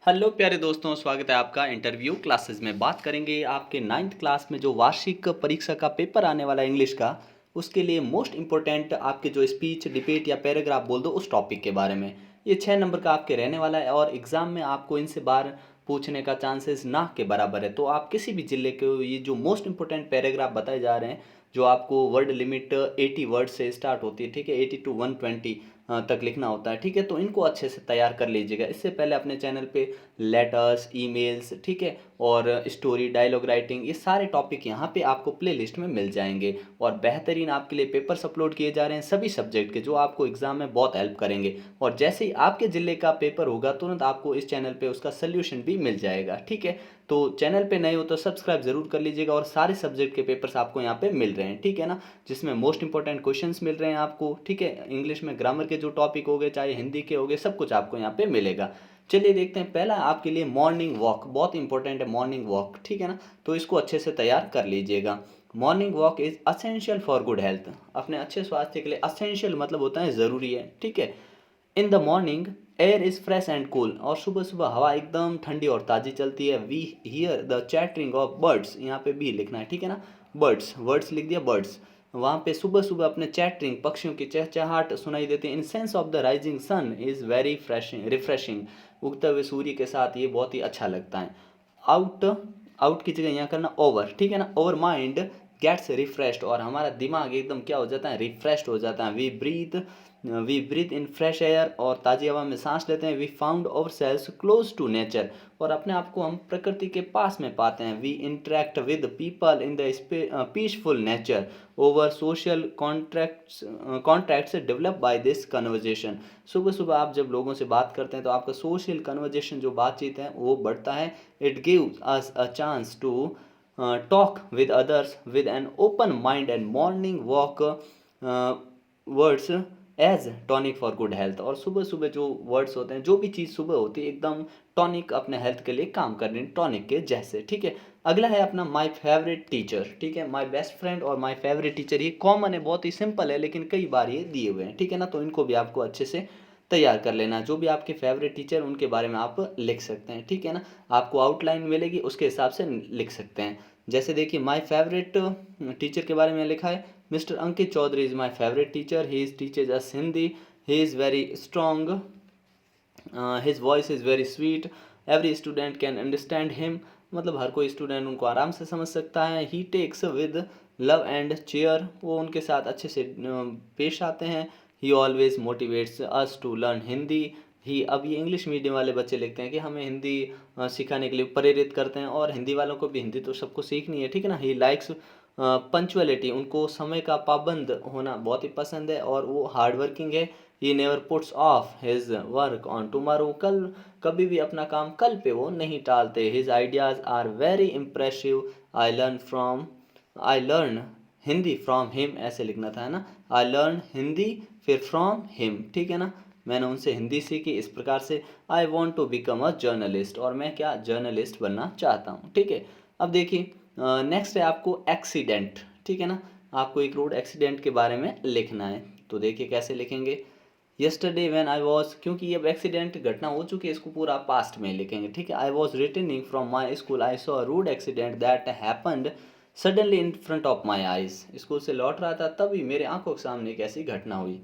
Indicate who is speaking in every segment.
Speaker 1: Hello प्यारे दोस्तों, स्वागत है आपका इंटरव्यू क्लासेस में। बात करेंगे आपके 9th क्लास में जो वार्षिक परीक्षा का पेपर आने वाला है इंग्लिश का, उसके लिए मोस्ट इम्पोर्टेंट आपके जो स्पीच, डिबेट या पैराग्राफ बोल दो उस टॉपिक के बारे में। ये 6 नंबर का आपके रहने वाला है और एग्ज़ाम में आपको इनसे बार पूछने का चांसेस ना के बराबर है। तो आप किसी भी जिले के ये जो मोस्ट इम्पोर्टेंट पैराग्राफ बताए जा रहे हैं, जो आपको वर्ड लिमिट 80 वर्ड से स्टार्ट होती है, ठीक है, 80 to 120 तक लिखना होता है, ठीक है। तो इनको अच्छे से तैयार कर लीजिएगा। इससे पहले अपने चैनल पे लेटर्स, ईमेल्स, ठीक है, और स्टोरी, डायलॉग राइटिंग, ये सारे टॉपिक यहाँ पे आपको प्लेलिस्ट में मिल जाएंगे। और बेहतरीन आपके लिए पेपर्स अपलोड किए जा रहे हैं सभी सब्जेक्ट के, जो आपको एग्जाम में बहुत हेल्प करेंगे। और जैसे ही आपके ज़िले का पेपर होगा तुरंत आपको इस चैनल पे उसका सोल्यूशन भी मिल जाएगा, ठीक है। तो चैनल पे नए हो तो सब्सक्राइब जरूर कर लीजिएगा। और सारे सब्जेक्ट के पेपर्स आपको यहाँ पे मिल रहे हैं, ठीक है ना, जिसमें मोस्ट इंपॉर्टेंट क्वेश्चंस मिल रहे हैं आपको, ठीक है। इंग्लिश में ग्रामर के जो टॉपिक हो गए, चाहे हिंदी के हो गए, सब कुछ आपको यहाँ पे मिलेगा। चलिए देखते हैं। पहला आपके लिए मॉर्निंग वॉक बहुत इंपॉर्टेंट है, मॉर्निंग वॉक, ठीक है ना। तो इसको अच्छे से तैयार कर लीजिएगा। Morning walk is essential for good health. अपने अच्छे स्वास्थ्य के लिए असेंशियल मतलब होता है ज़रूरी है, ठीक है। In the morning air is fresh and cool. और सुबह सुबह हवा एकदम ठंडी और ताज़ी चलती है। We hear the chattering of birds, यहाँ पे बी लिखना है, ठीक है ना। बर्ड्स, वर्ड्स लिख दिया, बर्ड्स। वहाँ पे सुबह सुबह अपने चैटरिंग, पक्षियों की चहचहाट सुनाई देती है। In sense of the rising sun is very freshing refreshing. उगते हुए सूर्य के साथ ये बहुत ही अच्छा लगता है। आउट, आउट की जगह यहाँ करना ओवर, ठीक है ना। Our mind gets refreshed. और हमारा दिमाग एकदम क्या हो जाता है, रिफ्रेश्ड हो जाता है। We breathe in fresh air. और ताज़ी हवा में सांस लेते हैं। We found our selves close to nature. और अपने आप को हम प्रकृति के पास में पाते हैं। We interact with people in the peaceful nature. Our social contracts develop by this conversation. सुबह सुबह आप जब लोगों से बात करते हैं तो आपका सोशल कन्वर्जेशन, जो बातचीत है, वो बढ़ता है। It gives us a chance to talk with others with an open mind and morning walk words as tonic for good health. और सुबह सुबह जो वर्ड्स होते हैं, जो भी चीज़ सुबह होती है, एकदम टॉनिक अपने हेल्थ के लिए काम कर रही है, टॉनिक के जैसे, ठीक है। अगला है अपना माय फेवरेट टीचर, ठीक है। माय बेस्ट फ्रेंड और माय फेवरेट टीचर, ये कॉमन है, बहुत ही सिंपल है, लेकिन कई बार ये दिए हुए हैं, ठीक है ना। तो इनको भी आपको अच्छे से तैयार कर लेना। जो भी आपके फेवरेट टीचर उनके बारे में आप लिख सकते हैं, ठीक है ना। आपको आउटलाइन मिलेगी, उसके हिसाब से लिख सकते हैं। जैसे देखिए, माय फेवरेट टीचर के बारे में लिखा है, mister Ankit Chaudhary is my favourite teacher. He is teachers us Hindi. He is very strong. His voice is very sweet. Every student can understand him. मतलब हर कोई स्टूडेंट उनको आराम से समझ सकता है। He takes with love and care. वो उनके साथ अच्छे से पेश आते हैं। He always motivates us to learn Hindi. He, अब ये इंग्लिश मीडियम वाले बच्चे लिखते हैं कि हमें हिंदी सिखाने के लिए प्रेरित करते हैं। और हिंदी वालों को भी हिंदी तो सबको सीखनी है, ठीक है ना। He likes punctuality. उनको समय का पाबंद होना बहुत ही पसंद है। और वो हार्ड वर्किंग है। He never puts of his work on tomorrow. कल, कभी भी अपना काम कल पे वो नहीं टालते। His ideas are very impressive. I learn Hindi from him, ऐसे लिखना था, है ना। आई लर्न हिंदी फिर फ्रॉम हिम, ठीक है ना। मैंने उनसे हिंदी सीखी इस प्रकार से। I want to become a journalist. और मैं क्या, जर्नलिस्ट बनना चाहता हूँ, ठीक है। अब देखिए, नेक्स्ट है आपको एक्सीडेंट, ठीक है ना। आपको एक रोड एक्सीडेंट के बारे में लिखना है। तो देखिए कैसे लिखेंगे। यस्टरडे व्हेन आई वॉज, क्योंकि अब एक्सीडेंट घटना हो चुकी है, इसको पूरा पास्ट में लिखेंगे, ठीक है। I was returning from my school. I saw a road accident that happened suddenly in front of my eyes. School से लौट रहा था, तभी मेरे आंखों के सामने एक ऐसी घटना हुई।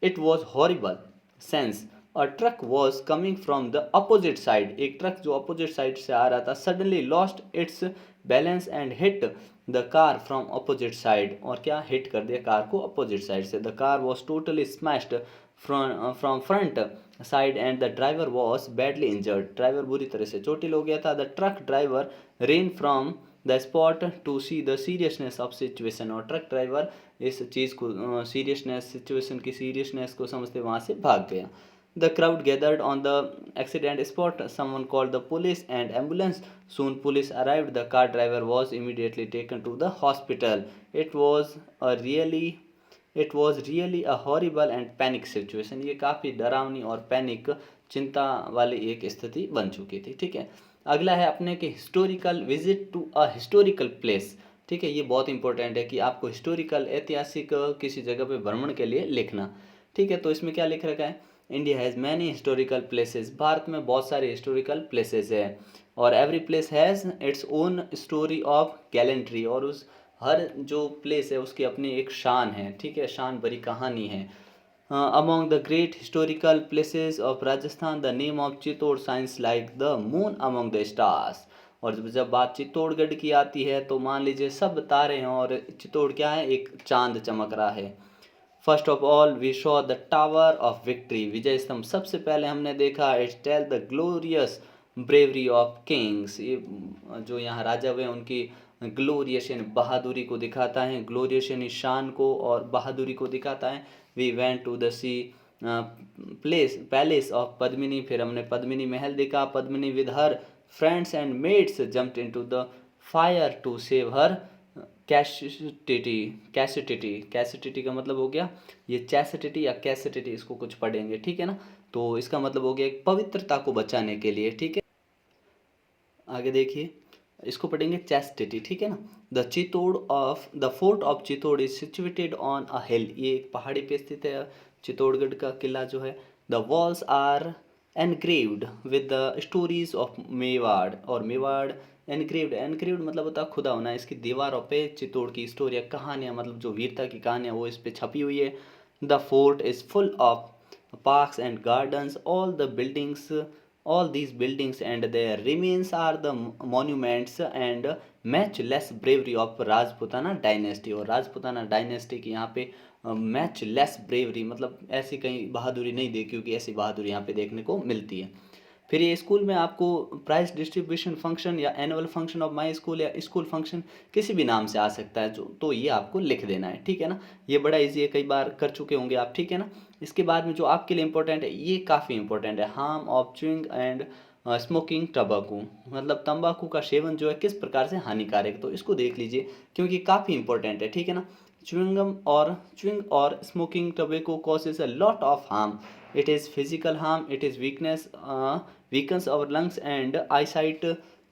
Speaker 1: It was horrible sense a truck was coming from the opposite side. एक ट्रक जो अपोजिट साइड से आ रहा था, suddenly lost its balance and hit the car from opposite side. और क्या, हिट कर दिया कार को अपोजिट साइड से। The car was totally smashed from front side and the driver was badly injured. Driver बुरी तरह से चोटिल हो गया था। The truck driver ran from the spot to see the seriousness of situation. और ट्रक ड्राइवर इस चीज़ को, सीरियसनेस, सिचुएशन की सीरियसनेस को समझते वहाँ से भाग गया। The crowd gathered on the accident spot. Someone called the police and ambulance. Soon police arrived. The car driver was immediately taken to the hospital. It was a really it was really a horrible and panic situation. ये काफ़ी डरावनी और panic, चिंता वाली एक स्थिति बन चुकी थी, ठीक है। अगला है अपने के historical visit to a historical place, ठीक है। ये बहुत इंपॉर्टेंट है कि आपको हिस्टोरिकल, ऐतिहासिक किसी जगह पे भ्रमण के लिए लिखना, ठीक है। तो इसमें क्या लिख रखा है, India has many historical places, Bharat में बहुत सारे हिस्टोरिकल प्लेसेस है, और every place has its own story of gallantry, और उस हर जो प्लेस है उसकी अपनी एक शान है, ठीक है, शान भरी कहानी है। Among the great historical places of Rajasthan the name of Chittor science like the moon among the stars, और जब बात चित्तौड़गढ़ की आती है तो मान लीजिए सब तारे हैं और चित्तौड़ क्या है, एक चांद चमक रहा है। First of all we saw the tower of victory, Vijay Stambh सबसे पहले हमने देखा। It's tell the glorious bravery of kings, ये जो यहाँ राजा हुए उनकी ग्लोरियस यानी बहादुरी को दिखाता है, ग्लोरियस यानी शान को और बहादुरी को दिखाता है। We went to the see palace of Padmini, फिर हमने पद्मिनी महल देखा। Padmini with her friends and mates jumped into the fire to save her chastity. Chastity का मतलब हो गया ये चैसिटी या कैसिटी, इसको कुछ पढ़ेंगे, ठीक है ना। तो इसका मतलब हो गया एक पवित्रता को बचाने के लिए, ठीक है। आगे देखिए, इसको पढ़ेंगे चैस्टिटी, ठीक है ना। The fort of Chittor is situated on a hill, ये एक पहाड़ी पे स्थित है चित्तौड़गढ़ का किला जो है। The walls are engraved with the stories of Mewar, और मेवाड़ एनग्रेव्ड मतलब होता है खुदा होना। इसकी दीवारों पे चित्तौड़ की स्टोरियाँ, कहानियाँ, मतलब जो वीरता की कहानियाँ वो इस पे छपी हुई है। The fort is full of parks and gardens, all these buildings and their remains are the monuments and matchless bravery of Rajputana dynasty, और राजपूताना डायनेस्टी की यहाँ पे मैचलेस ब्रेवरी मतलब ऐसी कहीं बहादुरी नहीं देखी, क्योंकि ऐसी बहादुरी यहाँ पे देखने को मिलती है। फिर ये स्कूल में आपको प्राइज डिस्ट्रीब्यूशन फंक्शन या annual function of my school या स्कूल फंक्शन किसी भी नाम से आ सकता है, जो तो ये आपको लिख देना है, ठीक है ना। ये बड़ा इजी है, कई बार कर चुके होंगे आप, ठीक है ना। इसके बाद में जो आपके लिए इंपॉर्टेंट है, ये काफ़ी इंपॉर्टेंट है, harm of chewing and smoking टबाकू, मतलब तंबाकू का सेवन जो है किस प्रकार से हानिकारक, तो इसको देख लीजिए क्योंकि काफ़ी इंपॉर्टेंट है, ठीक है ना। च्युइंग और smoking tobacco causes a lot of harm. It is physical harm, it is weakens our lungs and eyesight.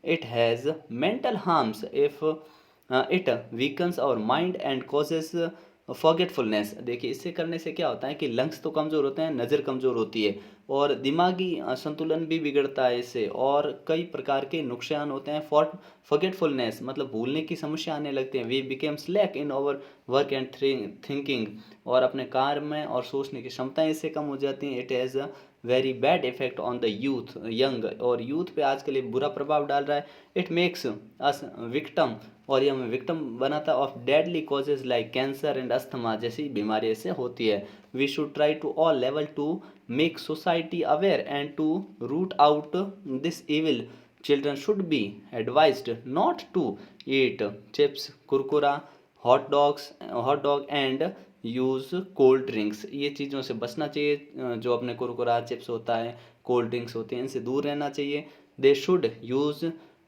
Speaker 1: It has mental harms if it weakens our mind and causes forgetfulness. देखिए इससे करने से क्या होता है कि lungs तो कमज़ोर होते हैं, नज़र कमज़ोर होती है, और दिमागी संतुलन भी बिगड़ता है इससे, और कई प्रकार के नुकसान होते हैं। फॉरगेटफुलनेस मतलब भूलने की समस्या आने लगती है। We became slack in our work and thinking, और अपने कार्य में और सोचने की क्षमताएं इससे कम हो जाती हैं। It has a very bad effect on the youth young, और यूथ पे आजकल ये बुरा प्रभाव डाल रहा है। इट मेक्स अस विक्टम, और ये हमें विक्टम बनाता है of deadly causes like cancer and asthma जैसी बीमारी इससे होती है। We should try to all level to make society aware and to root out this evil. Children should be advised not to eat chips, कुरकुरा, hot dog and use cold drinks, ये चीज़ों से बचना चाहिए। जो अपने कुरकुरा, चिप्स होता है, कोल्ड ड्रिंक्स होते हैं, इनसे दूर रहना चाहिए। They should use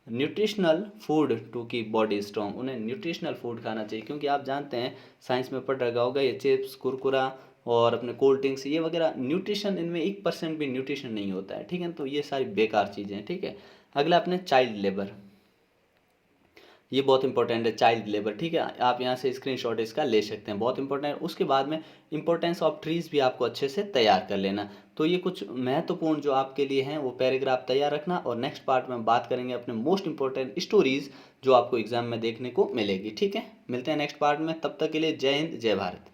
Speaker 1: nutritional food to keep body strong, उन्हें न्यूट्रिशनल फूड खाना चाहिए, क्योंकि आप जानते हैं साइंस में पढ़ रखा होगा ये चिप्स, कुरकुरा और अपने कोल्ड ड्रिंक्स ये वगैरह न्यूट्रिशन, इनमें 1% भी न्यूट्रिशन नहीं होता है, ठीक है। तो ये सारी बेकार चीज़ें हैं, ठीक है। अगला अपने चाइल्ड लेबर, ये बहुत इंपॉर्टेंट है चाइल्ड लेबर, ठीक है। आप यहाँ से स्क्रीनशॉट इसका ले सकते हैं, बहुत इंपॉर्टेंट है। उसके बाद में इंपॉर्टेंस ऑफ ट्रीज़ भी आपको अच्छे से तैयार कर लेना। तो ये कुछ महत्वपूर्ण जो आपके लिए हैं वो पैराग्राफ तैयार रखना, और नेक्स्ट पार्ट में बात करेंगे अपने मोस्ट इंपॉर्टेंट स्टोरीज जो आपको एग्जाम में देखने को मिलेगी, ठीक है। मिलते हैं नेक्स्ट पार्ट में, तब तक के लिए जय हिंद, जय भारत।